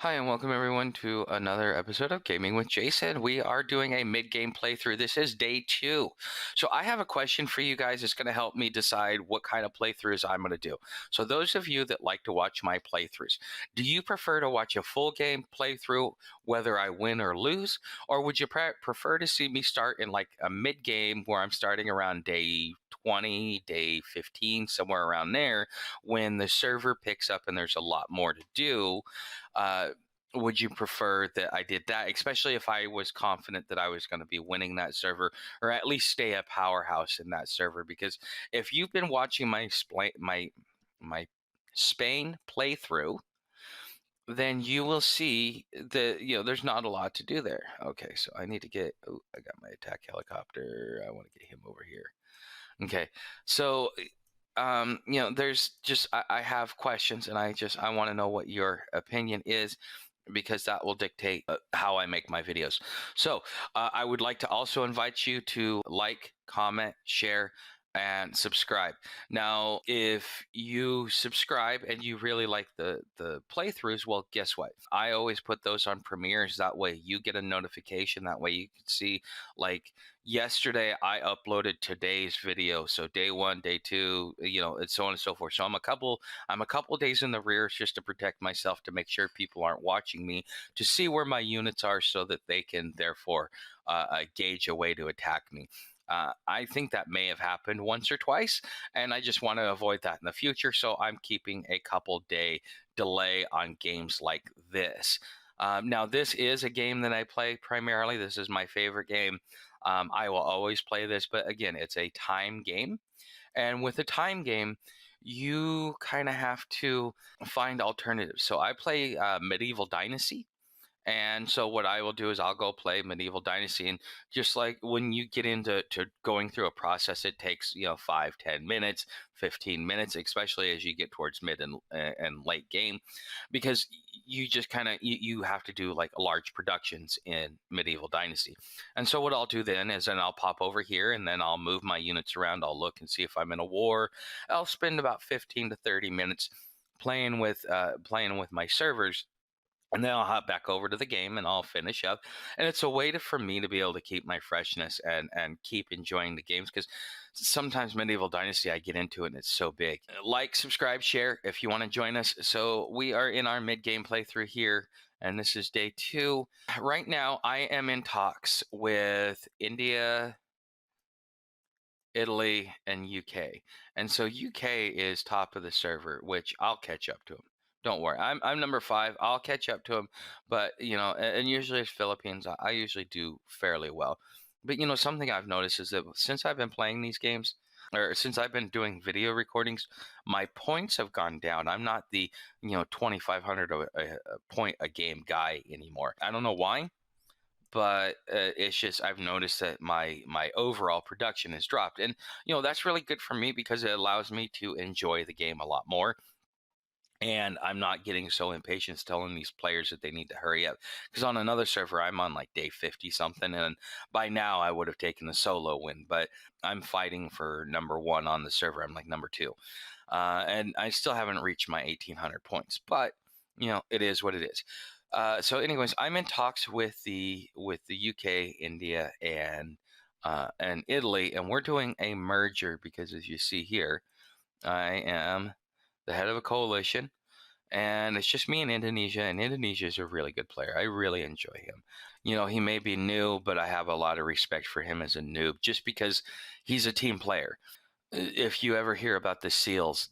Hi, and welcome everyone to another episode of Gaming with Jason. We are doing a mid-game playthrough. This is day 2. So I have a question for you guys. It's going to help me decide what kind of playthroughs I'm going to do. So those of you that like to watch my playthroughs, do you prefer to watch a full game playthrough whether I win or lose? Or would you prefer to see me start in like a mid-game where I'm starting around day 20, day 15, somewhere around there, when the server picks up and there's a lot more to do? Uh, would you prefer that I did that, especially if I was confident that I was going to be winning that server, or at least stay a powerhouse in that server? Because if you've been watching my Spain playthrough, then you will see that there's not a lot to do there. Okay, so I need to get. Oh, I got my attack helicopter. I want to get him over here. Okay, so there's just I have questions, and I want to know what your opinion is, because that will dictate how I make my videos. So I would like to also invite you to like, comment, share, and subscribe. Now, if you subscribe and you really like the playthroughs, well, guess what? I always put those on premieres. That way you get a notification. That way you can see, like, yesterday I uploaded today's video. So day 1, day 2, and so on and so forth. So I'm a couple days in the rear, just to protect myself, to make sure people aren't watching me, to see where my units are so that they can therefore gauge a way to attack me. I think that may have happened once or twice, and I just want to avoid that in the future. So I'm keeping a couple day delay on games like this. Now, this is a game that I play primarily. This is my favorite game. I will always play this, but again, it's a time game. And with a time game, you kind of have to find alternatives. So I play Medieval Dynasty. And so what I will do is I'll go play Medieval Dynasty, and just like when you get into going through a process, it takes 5, 10 minutes, 15 minutes, especially as you get towards mid and late game, because you just kind of you have to do like large productions in Medieval Dynasty. And so what I'll do then is then I'll pop over here, and then I'll move my units around. I'll look and see if I'm in a war. I'll spend about 15 to 30 minutes playing with my servers, and then I'll hop back over to the game and I'll finish up. And it's a way for me to be able to keep my freshness and keep enjoying the games, because sometimes Medieval Dynasty, I get into it and it's so big. Like, subscribe, share if you want to join us. So we are in our mid-game playthrough here, and this is day 2. Right now, I am in talks with India, Italy, and UK. And so UK is top of the server, which I'll catch up to them. Don't worry. I'm number 5. I'll catch up to them. But, and usually it's Philippines. I usually do fairly well. But, something I've noticed is that since I've been playing these games, or since I've been doing video recordings, my points have gone down. I'm not the, 2,500 a point a game guy anymore. I don't know why, but it's just I've noticed that my overall production has dropped, and that's really good for me because it allows me to enjoy the game a lot more. And I'm not getting so impatient telling these players that they need to hurry up. Because on another server, I'm on like day 50 something, and by now I would have taken the solo win, but I'm fighting for number 1 on the server. I'm like number 2, and I still haven't reached my 1,800 points. But it is what it is. So, anyways, I'm in talks with the UK, India, and Italy, and we're doing a merger because, as you see here, I am the head of a coalition, and it's just me in Indonesia. And Indonesia is a really good player. I really enjoy him. He may be new, but I have a lot of respect for him as a noob, just because he's a team player. If you ever hear about the SEALs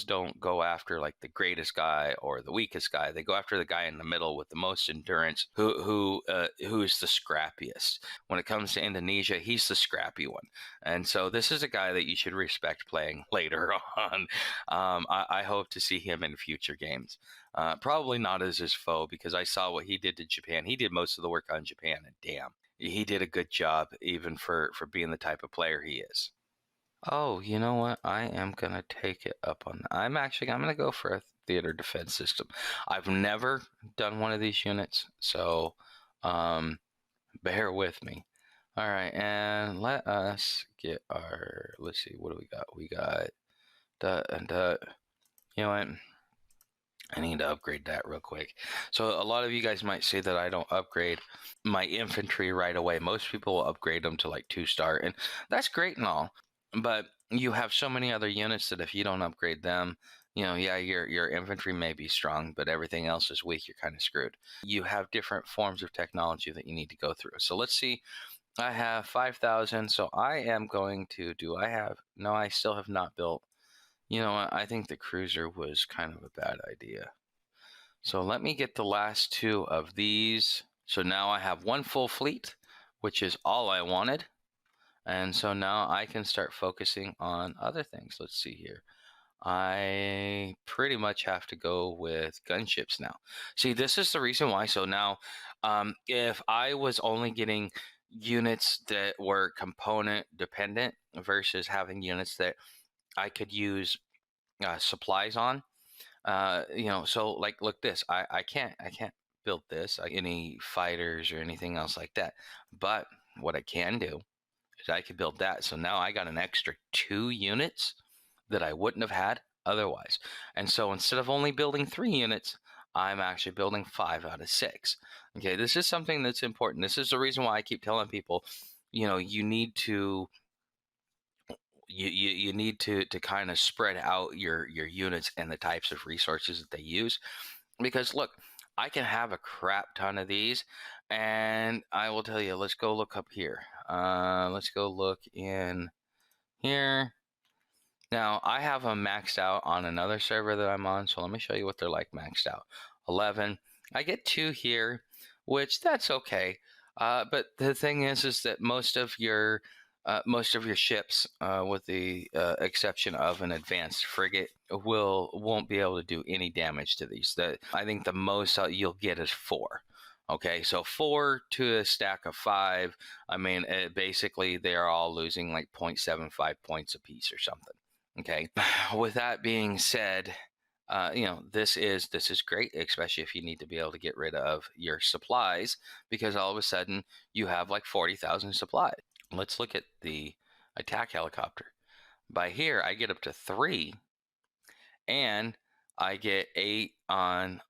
don't go after like the greatest guy or the weakest guy. They go after the guy in the middle with the most endurance, who is the scrappiest. When it comes to Indonesia, he's the scrappy one, and so this is a guy that you should respect playing later on. I hope to see him in future games. Probably not as his foe, because I saw what he did to Japan. He did most of the work on Japan, and damn, he did a good job, even for being the type of player he is. Oh, you know what? I am gonna take it up on that. I'm gonna go for a theater defense system. I've never done one of these units, so um, bear with me. All right, and let us get our. Let's see, what do we got? We got that and that. You know what? I need to upgrade that real quick. So a lot of you guys might say that I don't upgrade my infantry right away. Most people will upgrade them to like 2-star, and that's great and all. But you have so many other units that if you don't upgrade them, yeah, your infantry may be strong, but everything else is weak. You're kind of screwed. You have different forms of technology that you need to go through. So let's see. I have 5,000. So I am going to do. I have no. I still have not built. You know what? I think the cruiser was kind of a bad idea. So let me get the last two of these. So now I have one full fleet, which is all I wanted. And so now I can start focusing on other things. Let's see here. I pretty much have to go with gunships now. See, this is the reason why. So now, if I was only getting units that were component dependent versus having units that I could use supplies on, so like look this, I can't build this any fighters or anything else like that, but what I can do is I could build that. So now I got an extra 2 units that I wouldn't have had otherwise. And so instead of only building 3 units, I'm actually building 5 out of 6. Okay, this is something that's important. This is the reason why I keep telling people, you need to you need to kind of spread out your units and the types of resources that they use, because look, I can have a crap ton of these, and I will tell you, let's go look up here. Let's go look in here. Now I have them maxed out on another server that I'm on, so let me show you what they're like maxed out. 11. I get 2 here, which that's okay. But the thing is that most of your ships, with the exception of an advanced frigate, won't be able to do any damage to these. I think the most you'll get is 4. Okay, so 4 to a stack of 5. I mean, basically they are all losing like 0.75 points apiece or something. Okay. With that being said, this is great, especially if you need to be able to get rid of your supplies, because all of a sudden you have like 40,000 supplies. Let's look at the attack helicopter. By here, I get up to 3, and I get 8 on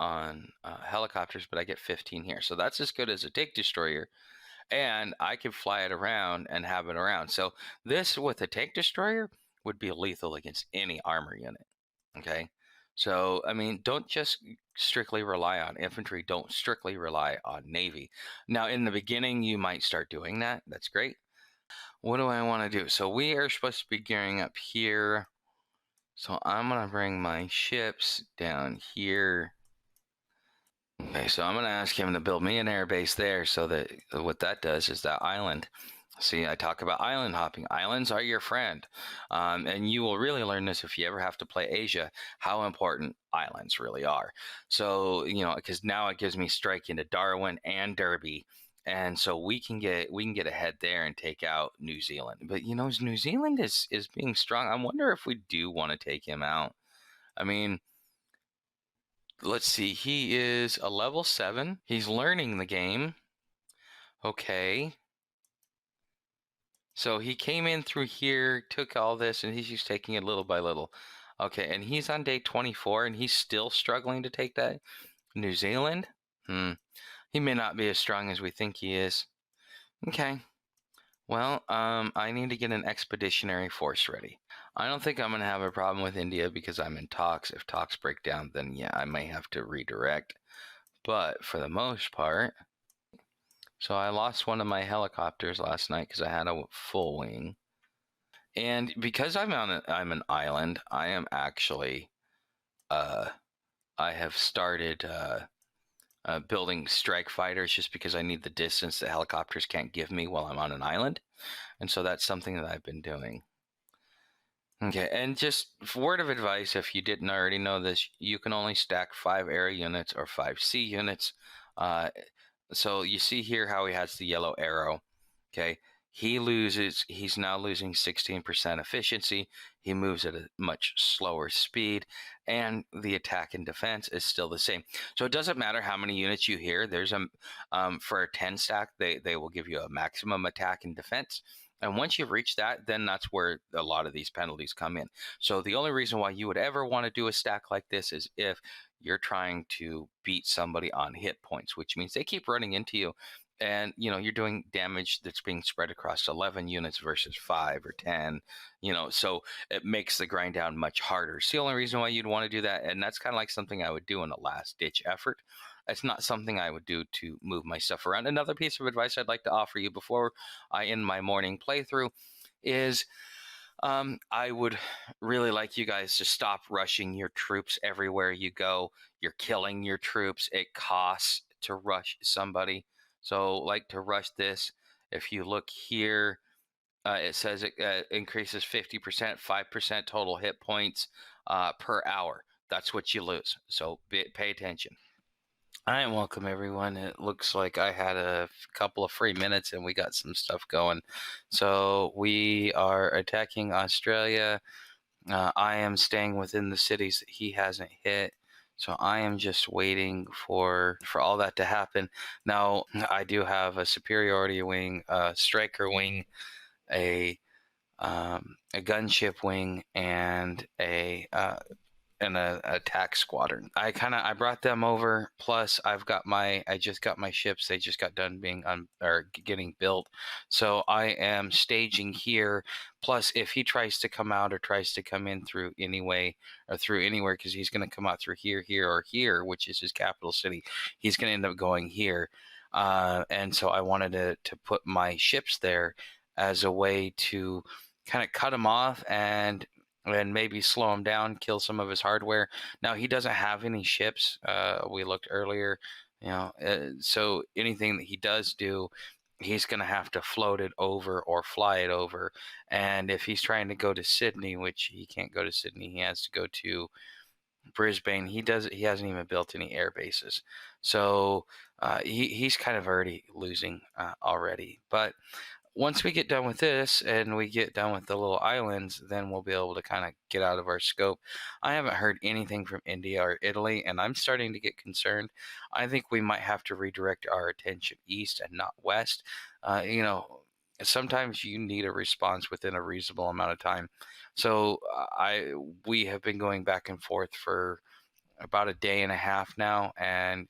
helicopters, but I get 15 here. So that's as good as a tank destroyer, and I can fly it around and have it around. So this with a tank destroyer would be lethal against any armor unit. Okay. So, I mean, don't just strictly rely on infantry. Don't strictly rely on Navy. Now, in the beginning, you might start doing that. That's great. What do I want to do? So we are supposed to be gearing up here. So I'm going to bring my ships down here. Okay, so I'm going to ask him to build me an airbase there, so that what that does is that island. See, I talk about island hopping. Islands are your friend. And you will really learn this if you ever have to play Asia, how important islands really are. So, because now it gives me strike into Darwin and Derby. And so we can get ahead there and take out New Zealand. But New Zealand is being strong. I wonder if we do want to take him out. I mean, let's see. He is a level 7. He's learning the game. Okay. So he came in through here, took all this, and he's just taking it little by little. Okay, and he's on day 24, and he's still struggling to take that. New Zealand? He may not be as strong as we think he is. Okay. Well, I need to get an expeditionary force ready. I don't think I'm going to have a problem with India because I'm in talks. If talks break down, then yeah, I may have to redirect. But for the most part, so I lost one of my helicopters last night because I had a full wing. And because I'm an island, I am actually I have started building strike fighters just because I need the distance that helicopters can't give me while I'm on an island. And so that's something that I've been doing. Okay, and just word of advice, if you didn't already know this, you can only stack 5 air units or 5 sea units. So you see here how he has the yellow arrow. Okay, he's now losing 16% efficiency. He moves at a much slower speed, and the attack and defense is still the same. So it doesn't matter how many units you hear. There's for a 10 stack, they will give you a maximum attack and defense. And once you've reached that, then that's where a lot of these penalties come in. So the only reason why you would ever want to do a stack like this is if you're trying to beat somebody on hit points, which means they keep running into you. And you're doing damage that's being spread across 11 units versus 5 or 10. So it makes the grind down much harder. It's the only reason why you'd want to do that. And that's kind of like something I would do in a last ditch effort. It's not something I would do to move my stuff around. Another piece of advice I'd like to offer you before I end my morning playthrough is I would really like you guys to stop rushing your troops everywhere you go. You're killing your troops. It costs to rush somebody. So, like to rush this, if you look here, it says it increases 50%, 5% total hit points per hour. That's what you lose. So, pay attention. Hi, and welcome everyone. It looks like I had a couple of free minutes and we got some stuff going. So we are attacking Australia. I am staying within the cities that he hasn't hit. So I am just waiting for all that to happen. Now I do have a superiority wing, a striker wing, a gunship wing, and a attack squadron. I brought them over. Plus, I just got my ships. They just got done being getting built. So I am staging here. Plus, if he tries to come out or tries to come in through anyway or through anywhere, because he's going to come out through here, or here, which is his capital city, he's going to end up going here. And so I wanted to put my ships there as a way to kind of cut him off and maybe slow him down, kill some of his hardware. Now he doesn't have any ships. We looked earlier, so anything that he does do, he's going to have to float it over or fly it over. And if he's trying to go to Sydney, which he can't go to Sydney, he has to go to Brisbane. He hasn't even built any air bases, so he's kind of already losing already. But once we get done with this and we get done with the little islands, then we'll be able to kind of get out of our scope. I haven't heard anything from India or Italy, and I'm starting to get concerned. I think we might have to redirect our attention east and not west. Sometimes you need a response within a reasonable amount of time. So we have been going back and forth for about a day and a half now, and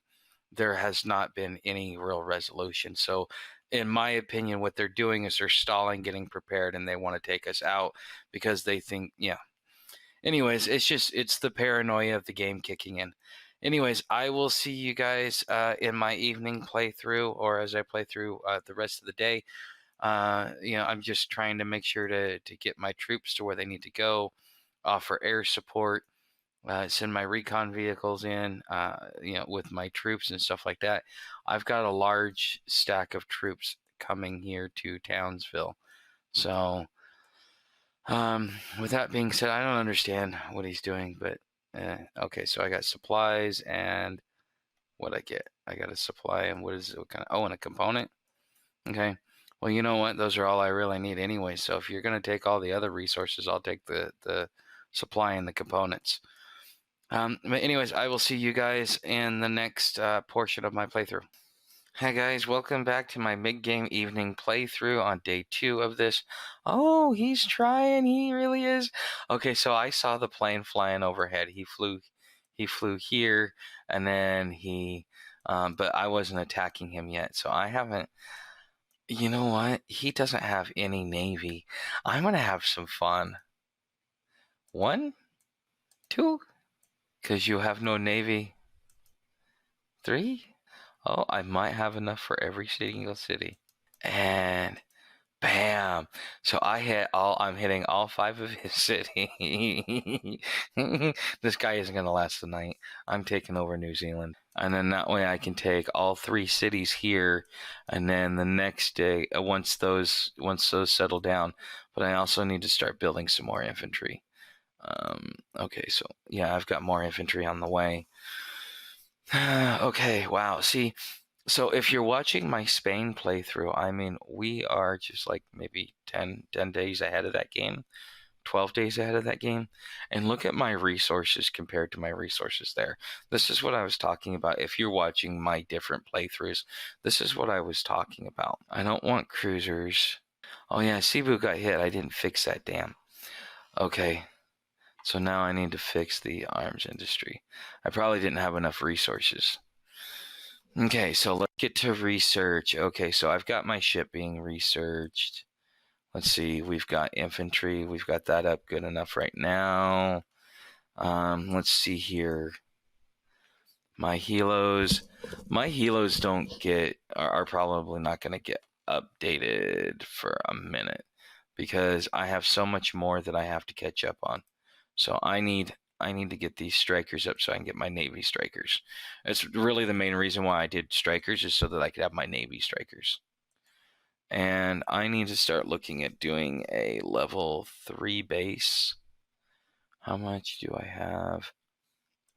there has not been any real resolution. So in my opinion, what they're doing is they're stalling, getting prepared, and they want to take us out because they think, yeah. Anyways, it's the paranoia of the game kicking in. Anyways, I will see you guys in my evening playthrough, or as I play through the rest of the day. I'm just trying to make sure to get my troops to where they need to go, offer air support, send my recon vehicles in, with my troops and stuff like that. I've got a large stack of troops coming here to Townsville. So, with that being said, I don't understand what he's doing, but okay. So I got supplies and what I get. I got a supply and what kind of? Oh, and a component. Okay. Well, you know what? Those are all I really need anyway. So if you're going to take all the other resources, I'll take the supply and the components. But anyways, I will see you guys in the next portion of my playthrough. Hi guys, welcome back to my mid-game evening playthrough on day 2 of this. Oh, he's trying, he really is. Okay, so I saw the plane flying overhead. He flew here, and then but I wasn't attacking him yet, so I haven't. You know what? He doesn't have any navy. I'm gonna have some fun. 1, 2, because you have no navy. 3. Oh, I might have enough for every single city. And bam. So I'm hitting all 5 of his city. This guy isn't going to last the night. I'm taking over New Zealand. And then that way I can take all 3 cities here. And then the next day, once those settle down, but I also need to start building some more infantry. Okay, so yeah, I've got more infantry on the way. Okay, wow. See, so if you're watching my Spain playthrough, I mean, we are just like maybe 10 days ahead of that game, 12 days ahead of that game. And look at my resources compared to my resources there. This is what I was talking about. If you're watching my different playthroughs, this is what I was talking about. I don't want cruisers. Oh yeah, Cebu got hit. I didn't fix that. Damn. Okay. So now I need to fix the arms industry. I probably didn't have enough resources. Okay, so let's get to research. Okay, so I've got my ship being researched. Let's see, we've got infantry. We've got that up good enough right now. Let's see here. My helos. My helos don't get are probably not going to get updated for a minute because I have so much more that I have to catch up on. So I need to get these strikers up so I can get my Navy strikers. That's really the main reason why I did strikers, is so that I could have my Navy strikers. And I need to start looking at doing a level 3 base. How much do I have?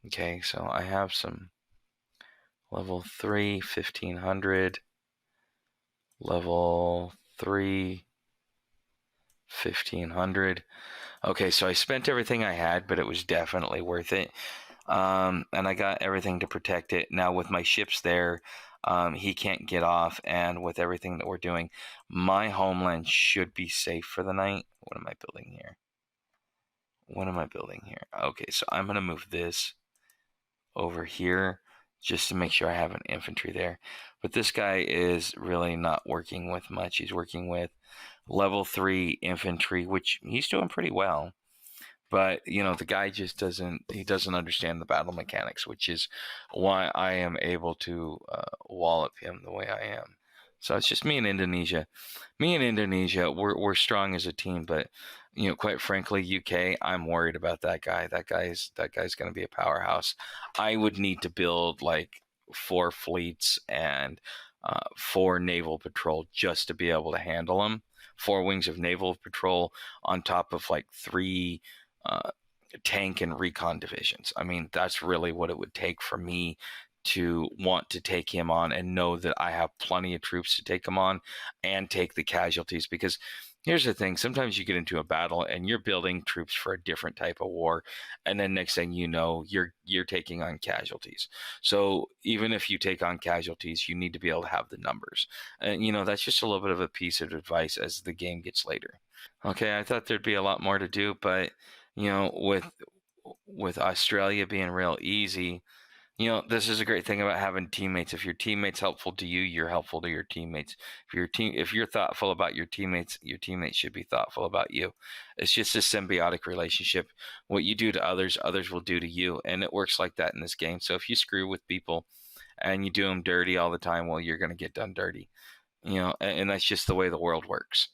Okay, so I have some level 3, 1500. Level 3, 1500. Okay, so I spent everything I had, but it was definitely worth it. And I got everything to protect it. Now with my ships there, he can't get off, and with everything that we're doing, my homeland should be safe for the night. What am I building here? What am I building here? Okay, so I'm going to move this over here just to make sure I have an infantry there. But this guy is really not working with much. He's working with level 3 infantry, which he's doing pretty well. But the guy just doesn't understand the battle mechanics, which is why I am able to wallop him the way I am. So it's just me and Indonesia. Me and Indonesia, we're strong as a team, but quite frankly, UK, I'm worried about that guy. That guy's going to be a powerhouse. I would need to build like 4 fleets and 4 naval patrol just to be able to handle him. 4 wings of naval patrol on top of like 3 uh, tank and recon divisions. I mean, that's really what it would take for me to want to take him on and know that I have plenty of troops to take him on and take the casualties. Because here's the thing, sometimes you get into a battle and you're building troops for a different type of war, and then next thing you know, you're taking on casualties. So even if you take on casualties, you need to be able to have the numbers. And that's just a little bit of a piece of advice as the game gets later. Okay, I thought there'd be a lot more to do, but with Australia being real easy, this is a great thing about having teammates. If your teammate's helpful to you, you're helpful to your teammates. If you're thoughtful about your teammates should be thoughtful about you. It's just a symbiotic relationship. What you do to others, others will do to you, and it works like that in this game. So if you screw with people and you do them dirty all the time, well, you're going to get done dirty. And that's just the way the world works.